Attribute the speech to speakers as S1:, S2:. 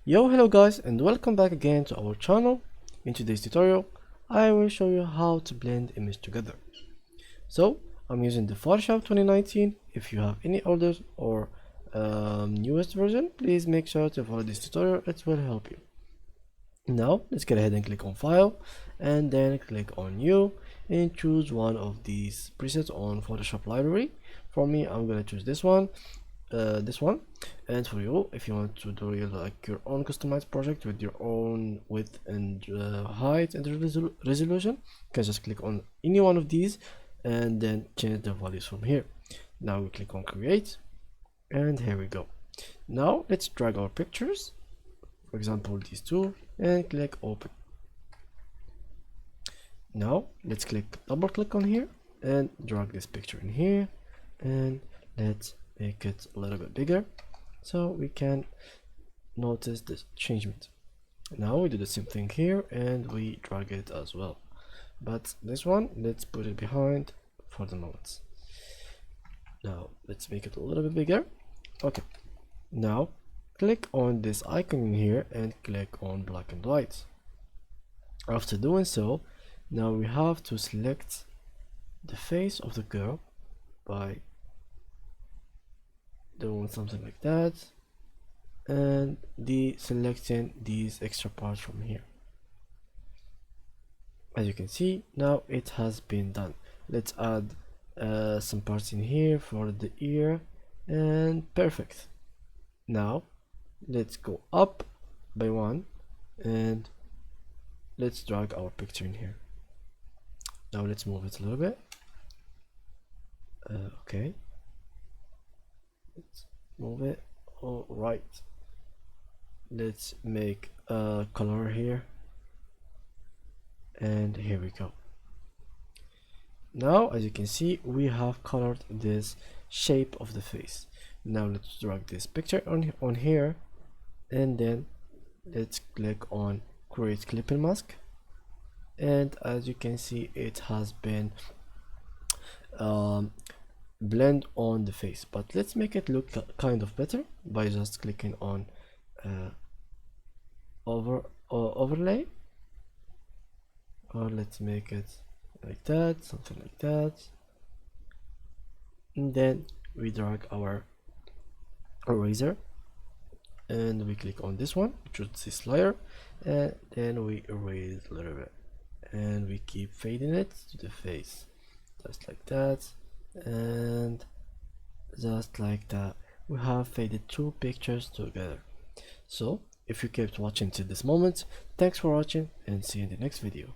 S1: Yo, hello guys, and welcome back again to our channel. In today's tutorial I will show you how to blend image together. So I'm using the Photoshop 2019. If you have any older or newest version, please make sure to follow this tutorial, it will help you. Now let's get ahead and click on file and then click on new and choose one of these presets on Photoshop library. For me, I'm gonna choose this one. And for you, if you want to do your own customized project with your own width and height and resolution, you can just click on any one of these and then change the values from here. Now we click on create, and here we go. Now let's drag our pictures, for example these two, and click open. Now let's double click on here and drag this picture in here, and let's make it a little bit bigger so we can notice the changement. Now we do the same thing here and we drag it as well, but this one let's put it behind for the moment. Now let's make it a little bit bigger. Okay, now click on this icon in here and click on black and white. After doing so, now we have to select the face of the girl by doing something like that and deselecting these extra parts from here. As you can see, now it has been done. Let's add some parts in here for the ear, and perfect. Now let's go up by one and let's drag our picture in here. Now let's move it a little bit. Okay, let's move it. All right, let's make a color here, and here we go. Now as you can see, we have colored this shape of the face. Now let's drag this picture on here, and then let's click on create clipping mask, and as you can see, it has been blend on the face. But let's make it look kind of better by just clicking on overlay, or let's make it like that, something like that, and then we drag our eraser and we click on this one, choose this layer, and then we erase a little bit and we keep fading it to the face, just like that and just like that. We have faded two pictures together. So if you kept watching till this moment, thanks for watching and see you in the next video.